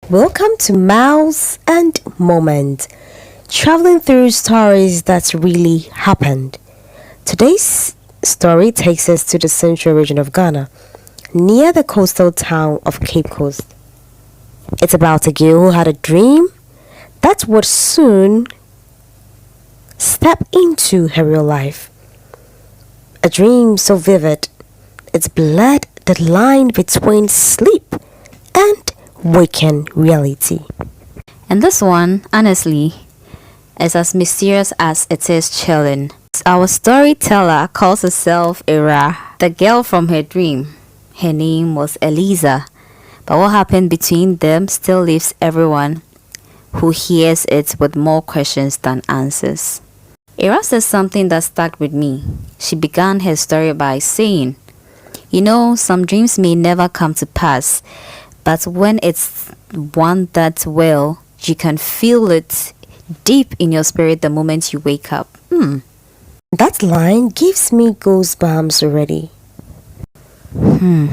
Welcome to Mouse and Moment, traveling through stories that really happened. Today's story takes us to the central region of Ghana, near the coastal town of Cape Coast. It's about a girl who had a dream that would soon step into her real life. A dream so vivid, it blurred the line between sleep and waking reality. And this one, honestly, is as mysterious as it is chilling. Our storyteller calls herself Ira, the girl from her dream. Her name was Eliza, but what happened between them still leaves everyone who hears it with more questions than answers. Ira says something that stuck with me. She began her story by saying, some dreams may never come to pass, but when it's one that well, you can feel it deep in your spirit the moment you wake up. That line gives me goosebumps already.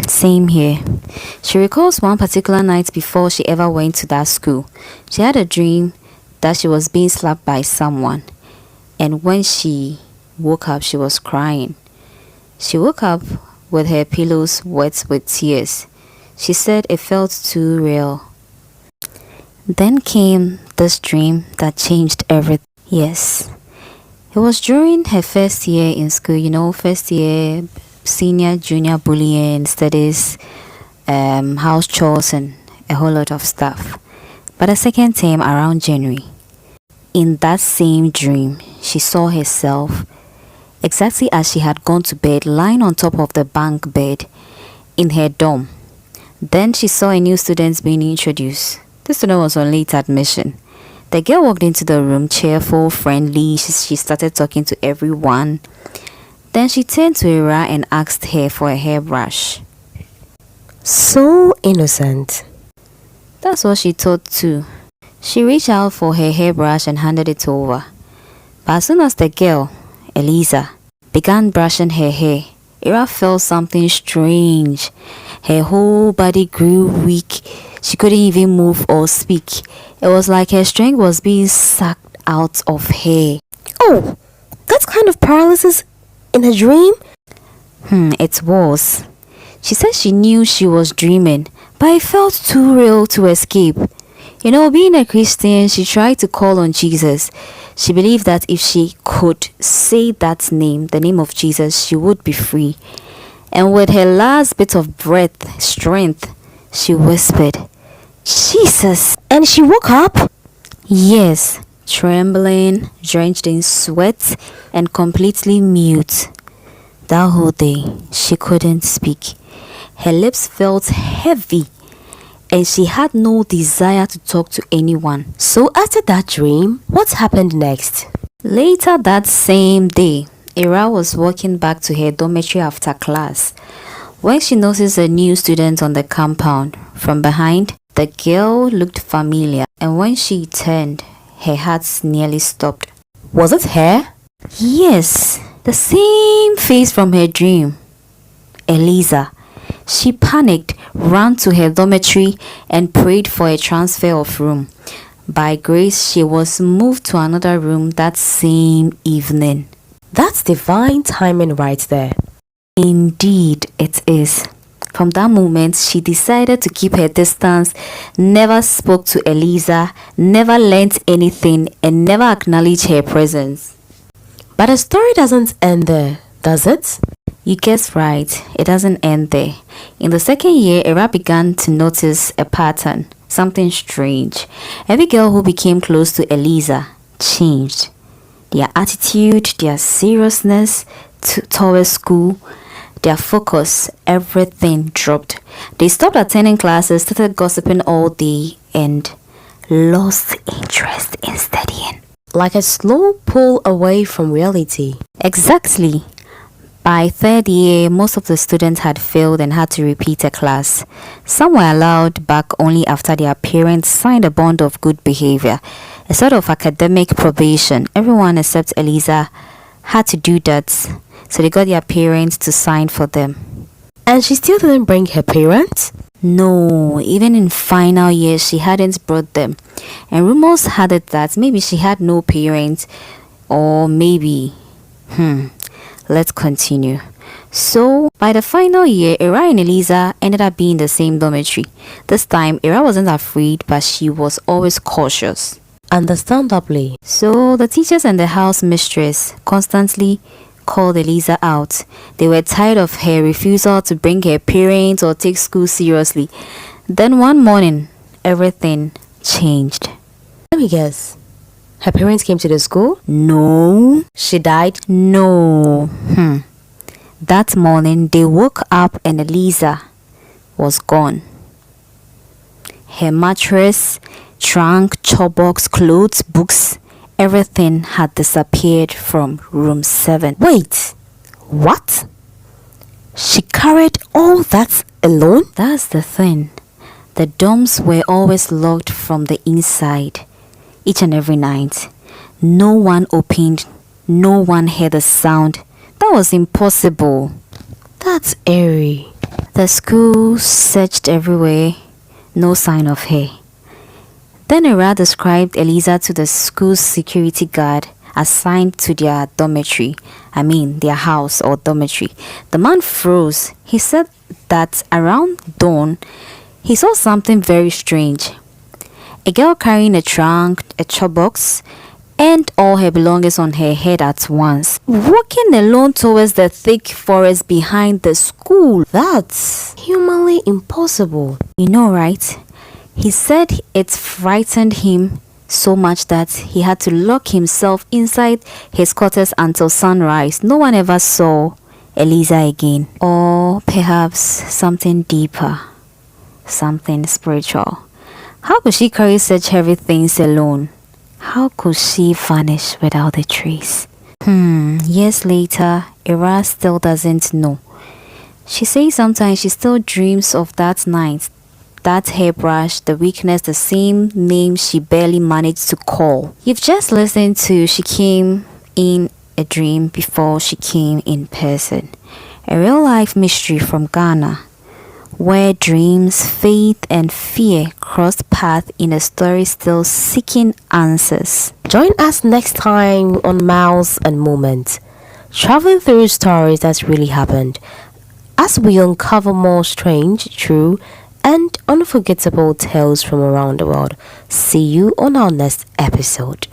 Same here. She recalls one particular night before she ever went to that school. She had a dream that she was being slapped by someone, and when she woke up, she was crying. She woke up with her pillows wet with tears. She said it felt too real. Then came this dream that changed everything. Yes, it was during her first year in school, first year, senior, junior bullying, studies, house chores, and a whole lot of stuff. But the second term around January, in that same dream, she saw herself exactly as she had gone to bed, lying on top of the bunk bed in her dorm. Then she saw a new student being introduced. This student was on late admission. The girl walked into the room, cheerful, friendly. She started talking to everyone. Then she turned to Ira and asked her for a hairbrush. So innocent. That's what she thought too. She reached out for her hairbrush and handed it over. But as soon as the girl, Eliza, began brushing her hair, Ira felt something strange. Her whole body grew weak. She couldn't even move or speak. It was like her strength was being sucked out of her. Oh, that kind of paralysis in a dream? It was. She said she knew she was dreaming, but it felt too real to escape. Being a Christian, she tried to call on Jesus. She believed that if she could say that name, the name of Jesus, she would be free. And with her last bit of strength, she whispered, Jesus! And she woke up? Yes, trembling, drenched in sweat, and completely mute. That whole day, she couldn't speak. Her lips felt heavy, and she had no desire to talk to anyone. So after that dream, what happened next? Later that same day, Ira was walking back to her dormitory after class when she noticed a new student on the compound. From behind, the girl looked familiar, and when she turned, her heart nearly stopped. Was it her? Yes, the same face from her dream. Eliza. She panicked, ran to her dormitory, and prayed for a transfer of room. By grace, she was moved to another room that same evening. That's divine timing right there. Indeed, it is. From that moment, she decided to keep her distance, never spoke to Eliza, never learnt anything, and never acknowledged her presence. But the story doesn't end there, does it? You guessed right, it doesn't end there. In the second year, Ira began to notice a pattern, something strange. Every girl who became close to Eliza changed. Their attitude, their seriousness towards school, their focus, everything dropped. They stopped attending classes, started gossiping all day, and lost interest in studying. Like a slow pull away from reality. Exactly. By third year, most of the students had failed and had to repeat a class. Some were allowed back only after their parents signed a bond of good behavior, a sort of academic probation. Everyone except Eliza had to do that, so they got their parents to sign for them. And she still didn't bring her parents? No, even in final year, she hadn't brought them. And rumors had it that maybe she had no parents, or maybe. Let's continue. So, by the final year, Ira and Eliza ended up being in the same dormitory. This time, Ira wasn't afraid, but she was always cautious. Understandably. So, the teachers and the house mistress constantly called Eliza out. They were tired of her refusal to bring her parents or take school seriously. Then one morning, everything changed. Let me guess. Her parents came to the school? No. She died? No. That morning, they woke up and Eliza was gone. Her mattress, trunk, chopbox, clothes, books, everything had disappeared from room 7. Wait, what? She carried all that alone? That's the thing. The dorms were always locked from the inside, each and every night. No one opened, no one heard a sound. That was impossible. That's eerie. The school searched everywhere, no sign of her. Then Ira described Eliza to the school's security guard assigned to their dormitory. Their house or dormitory. The man froze. He said that around dawn, he saw something very strange. A girl carrying a trunk, a chopbox, and all her belongings on her head at once, walking alone towards the thick forest behind the school. That's humanly impossible. You know, right? He said it frightened him so much that he had to lock himself inside his quarters until sunrise. No one ever saw Eliza again. Or perhaps something deeper, something spiritual. How could she carry such heavy things alone? How could she vanish without a trace? Years later, Ira still doesn't know. She says sometimes she still dreams of that night, that hairbrush, the weakness, the same name she barely managed to call. You've just listened to She Came in a Dream Before She Came in Person, a real-life mystery from Ghana, where dreams, faith, and fear crossed paths in a story still seeking answers. Join us next time on Miles and Moment, traveling through stories that really happened, as we uncover more strange, true, and unforgettable tales from around the world. See you on our next episode.